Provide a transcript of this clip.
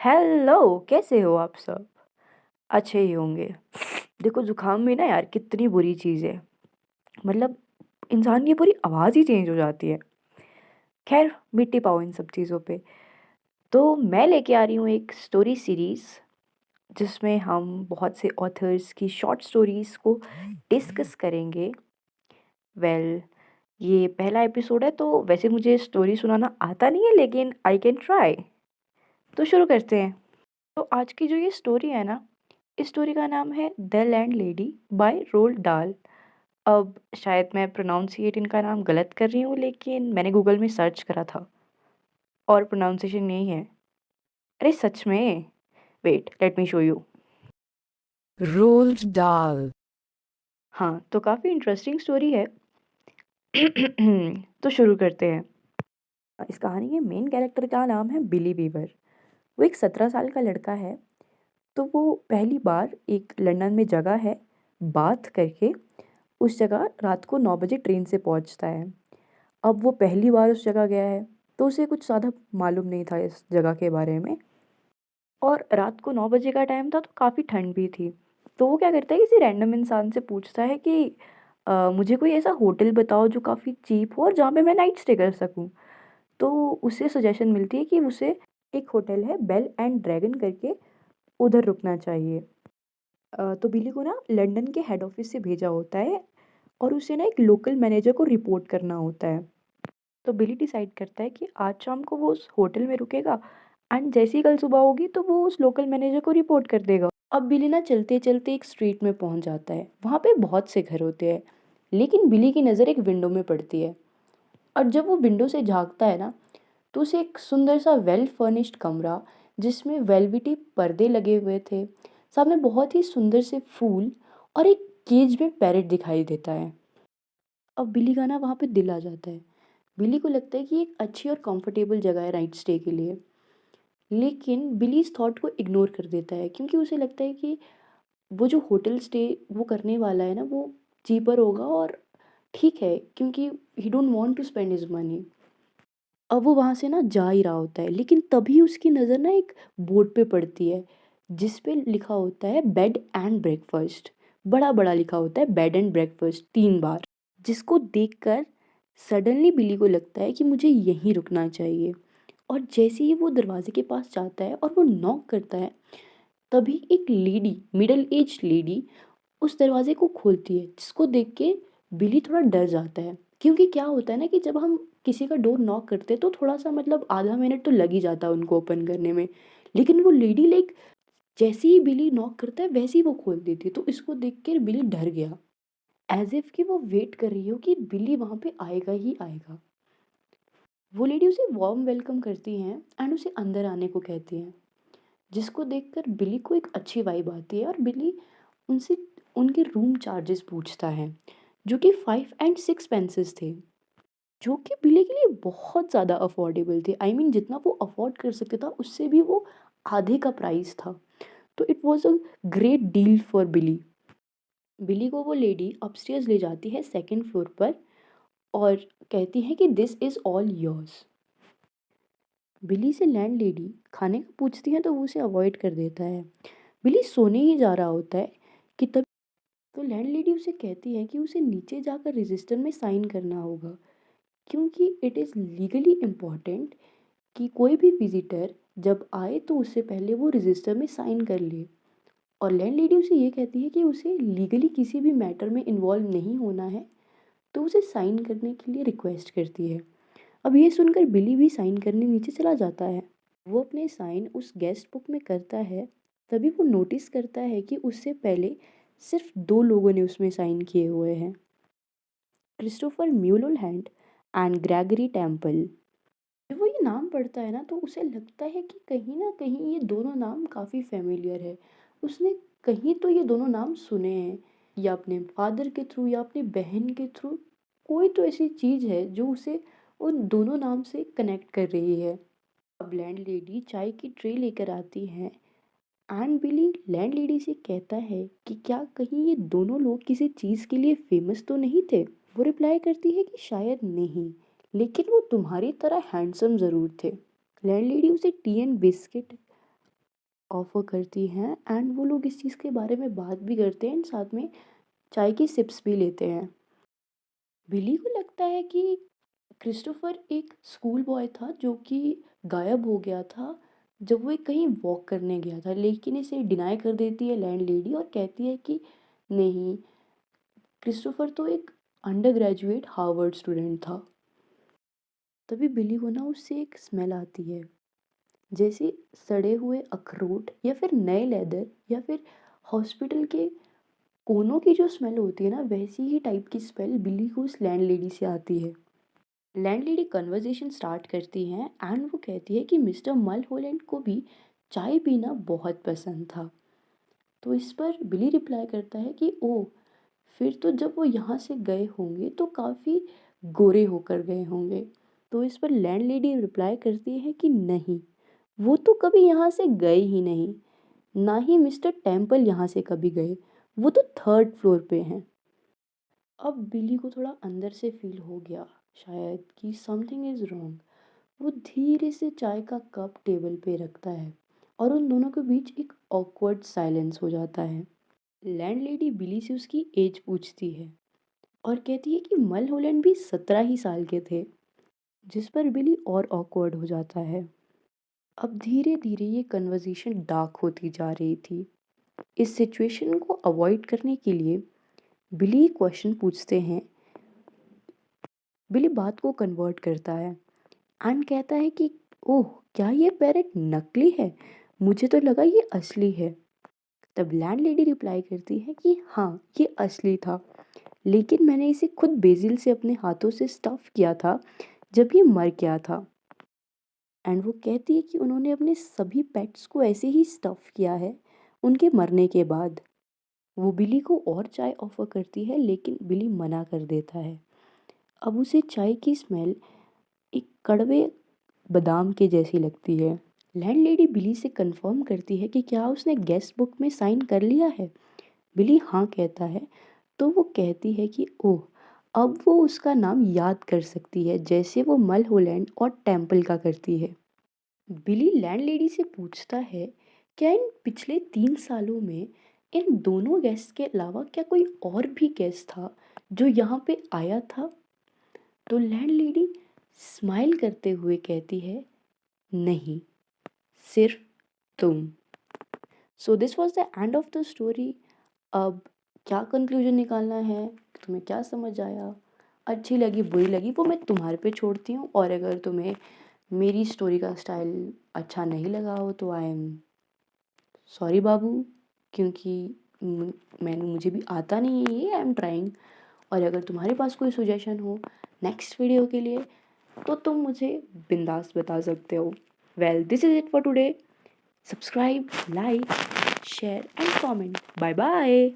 Hello, कैसे हो आप सब? अच्छे ही होंगे। देखो ज़ुकाम भी ना यार कितनी बुरी चीज़ है। मतलब इंसान की पूरी आवाज़ ही चेंज हो जाती है। ख़ैर मिट्टी पाओ इन सब चीज़ों पे। तो मैं लेके आ रही हूँ एक स्टोरी सीरीज़ जिसमें हम बहुत से ऑथर्स की शॉर्ट स्टोरीज़ को डिस्कस करेंगे। वेल ये पहला एपिसोड है तो वैसे मुझे स्टोरी सुनाना आता नहीं है लेकिन आई कैन ट्राई। तो शुरू करते हैं। तो आज की जो ये स्टोरी है ना, इस स्टोरी का नाम है द लैंडलेडी बाय रोल्ड डाल। अब शायद मैं प्रोनाउंसिएट इनका नाम गलत कर रही हूँ लेकिन मैंने गूगल में सर्च करा था और प्रोनाउंसिएशन यही है। अरे सच में, wait let me show you. Roald Dahl. हाँ तो काफ़ी इंटरेस्टिंग स्टोरी है। तो शुरू करते हैं। इस कहानी के मेन कैरेक्टर का नाम है बिली बीवर। वो एक 17 साल का लड़का है। तो वो पहली बार एक लंदन में जगह है बाथ करके, उस जगह रात को 9 बजे ट्रेन से पहुंचता है। अब वो पहली बार उस जगह गया है तो उसे कुछ ज़्यादा मालूम नहीं था इस जगह के बारे में। और रात को 9 बजे का टाइम था तो काफ़ी ठंड भी थी। तो वो क्या करता है, किसी रैंडम इंसान से पूछता है कि मुझे कोई ऐसा होटल बताओ जो काफ़ी चीप हो और जहाँ पे मैं नाइट स्टे कर सकूँ। तो उसे सजेशन मिलती है कि उसे एक होटल है बेल एंड ड्रैगन करके, उधर रुकना चाहिए। तो बिली को ना लंदन के हेड ऑफिस से भेजा होता है और उसे ना एक लोकल मैनेजर को रिपोर्ट करना होता है। तो बिली डिसाइड करता है कि आज शाम को वो उस होटल में रुकेगा एंड जैसे ही कल सुबह होगी तो वो उस लोकल मैनेजर को रिपोर्ट कर देगा। अब बिली ना चलते चलते एक स्ट्रीट में पहुंच जाता है। वहां पे बहुत से घर होते हैं लेकिन बिली की नज़र एक विंडो में पड़ती है। और जब वो विंडो से झांकता है ना, तो उसे एक सुंदर सा वेल फर्निश्ड कमरा, जिसमें वेलवेटी पर्दे लगे हुए थे, सामने बहुत ही सुंदर से फूल और एक केज में पैरेट दिखाई देता है। अब बिली का ना वहाँ पे दिल आ जाता है। बिली को लगता है कि एक अच्छी और कंफर्टेबल जगह है नाइट स्टे के लिए। लेकिन बिली इस थॉट को इग्नोर कर देता है क्योंकि उसे लगता है कि वो जो होटल स्टे वो करने वाला है ना, वो चीपर होगा और ठीक है, क्योंकि he don't want to spend his money. अब वो वहाँ से ना जा ही रहा होता है लेकिन तभी उसकी नज़र ना एक बोर्ड पे पड़ती है जिस पे लिखा होता है बेड एंड ब्रेकफास्ट। बड़ा बड़ा लिखा होता है बेड एंड ब्रेकफास्ट 3 बार, जिसको देखकर सडनली बिली को लगता है कि मुझे यहीं रुकना चाहिए। और जैसे ही वो दरवाजे के पास जाता है और वो नॉक करता है, तभी एक लेडी, मिडल एज लेडी, उस दरवाजे को खोलती है, जिसको देख के बिली थोड़ा डर जाता है। क्योंकि क्या होता है ना कि जब हम किसी का डोर नॉक करते हैं तो थोड़ा सा मतलब आधा मिनट तो लग ही जाता है उनको ओपन करने में। लेकिन वो लेडी लाइक जैसे ही बिली नॉक करता है वैसे ही वो खोल देती है, तो इसको देख कर बिली डर गया, एज इफ कि वो वेट कर रही हो कि बिली वहां पे आएगा ही आएगा। वो लेडी उसे वार्म वेलकम करती हैं एंड उसे अंदर आने को कहती हैं, जिसको देखकर बिली को एक अच्छी वाइब आती है और बिली उनसे उनके रूम चार्जेस पूछता है, जो कि 5 एंड 6 पेंसेस थे, जो कि बिली के लिए बहुत ज़्यादा अफोर्डेबल थे। आई मीन जितना वो अफोर्ड कर सकता था उससे भी वो आधे का प्राइस था। तो it was a great deal for Billy. Billy को वो लेडी अपस्टेयर्स ले जाती है सेकंड फ्लोर पर और कहती है कि दिस इज़ ऑल योर्स। बिली से लैंड लेडी खाने का पूछती है तो वो उसे अवॉइड कर देता है। बिली सोने ही जा रहा होता है कि तब तो लैंडलेडी उसे कहती है कि उसे नीचे जाकर रजिस्टर में साइन करना होगा, क्योंकि इट इज़ लीगली इम्पॉर्टेंट कि कोई भी विजिटर जब आए तो उससे पहले वो रजिस्टर में साइन कर ले। और लैंडलेडी उसे ये कहती है कि उसे लीगली किसी भी मैटर में इन्वॉल्व नहीं होना है, तो उसे साइन करने के लिए रिक्वेस्ट करती है। अब ये सुनकर बिली भी साइन करने नीचे चला जाता है। वो अपने साइन उस गेस्ट बुक में करता है, तभी वो नोटिस करता है कि उससे पहले सिर्फ 2 लोगों ने उसमें साइन किए हुए हैं, क्रिस्टोफर म्यूलोल हैंड एंड ग्रेगरी टेम्पल। जब वो ये नाम पढ़ता है ना तो उसे लगता है कि कहीं ना कहीं ये दोनों नाम काफ़ी फेमिलियर है। उसने कहीं तो ये दोनों नाम सुने हैं, या अपने फादर के थ्रू या अपनी बहन के थ्रू। कोई तो ऐसी चीज़ है जो उसे उन दोनों नाम से कनेक्ट कर रही है। अब लैंडलेडी चाय की ट्रे लेकर आती है एंड बिली लैंडलेडी से कहता है कि क्या कहीं ये दोनों लोग किसी चीज़ के लिए फेमस तो नहीं थे। वो रिप्लाई करती है कि शायद नहीं, लेकिन वो तुम्हारी तरह हैंडसम ज़रूर थे। लैंडलेडी उसे टी एंड बिस्किट ऑफ़र करती हैं एंड वो लोग इस चीज़ के बारे में बात भी करते हैं एंड साथ में चाय की सिप्स भी लेते हैं। बिली को लगता है कि क्रिस्टोफर एक स्कूल बॉय था जो कि गायब हो गया था जब वो एक कहीं वॉक करने गया था, लेकिन इसे डिनाई कर देती है लैंडलेडी और कहती है कि नहीं, क्रिस्टोफर तो एक अंडर ग्रेजुएट हार्वर्ड स्टूडेंट था। तभी बिली को ना उससे एक स्मेल आती है, जैसे सड़े हुए अखरोट या फिर नए लेदर या फिर हॉस्पिटल के कोनों की जो स्मेल होती है ना, वैसी ही टाइप की स्मेल बिली को उस लैंडलेडी से आती है। लैंडलेडी कन्वर्सेशन स्टार्ट करती हैं एंड वो कहती है कि मिस्टर मलहोलैंड को भी चाय पीना बहुत पसंद था। तो इस पर बिली रिप्लाई करता है कि ओह, फिर तो जब वो यहाँ से गए होंगे तो काफ़ी गोरे होकर गए होंगे। तो इस पर लैंडलेडी रिप्लाई करती है कि नहीं, वो तो कभी यहाँ से गए ही नहीं, ना ही मिस्टर टेम्पल यहाँ से कभी गए, वो तो थर्ड फ्लोर पे हैं। अब बिली को थोड़ा अंदर से फील हो गया शायद कि समथिंग इज़ रॉन्ग। वो धीरे से चाय का कप टेबल पे रखता है और उन दोनों के बीच एक ऑकवर्ड साइलेंस हो जाता है। लैंडलेडी बिली से उसकी एज पूछती है और कहती है कि मल होलैंड भी 17 ही साल के थे, जिस पर बिली और ऑकवर्ड हो जाता है। अब धीरे धीरे ये कन्वर्सेशन डार्क होती जा रही थी। इस सिचुएशन को अवॉइड करने के लिए बिली एक क्वेश्चन पूछते हैं। बिली बात को कन्वर्ट करता है एंड कहता है कि ओह, क्या ये पैरेट नकली है? मुझे तो लगा ये असली है। तब लैंडलेडी रिप्लाई करती है कि हाँ, ये असली था, लेकिन मैंने इसे खुद बेसिल से अपने हाथों से स्टफ़ किया था जब ये मर गया था। एंड वो कहती है कि उन्होंने अपने सभी पेट्स को ऐसे ही स्टफ़ किया है उनके मरने के बाद। वो बिली को और चाय ऑफ़र करती है लेकिन बिली मना कर देता है। अब उसे चाय की स्मेल एक कड़वे बादाम के जैसी लगती है। लैंडलेडी बिली से कंफर्म करती है कि क्या उसने गेस्ट बुक में साइन कर लिया है। बिली हाँ कहता है। तो वो कहती है कि ओह, अब वो उसका नाम याद कर सकती है जैसे वो मलहोलैंड और टेम्पल का करती है। बिली लैंडलेडी से पूछता है, क्या इन पिछले 3 सालों में इन दोनों गेस्ट के अलावा क्या कोई और भी गेस्ट था जो यहाँ पे आया था? तो लैंडलेडी स्माइल करते हुए कहती है, नहीं, सिर्फ तुम। So this was the end of the story. अब क्या कंक्लूजन निकालना है, तुम्हें क्या समझ आया, अच्छी लगी बुरी लगी, वो मैं तुम्हारे पे छोड़ती हूँ। और अगर तुम्हें मेरी स्टोरी का स्टाइल अच्छा नहीं लगा हो तो आई एम सॉरी बाबू, क्योंकि मुझे भी आता नहीं है ये, आई एम ट्राइंग। और अगर तुम्हारे पास कोई सुजेशन हो नेक्स्ट वीडियो के लिए तो तुम मुझे बिंदास बता सकते हो। Well, this is it for today. Subscribe, like, share and comment. Bye bye.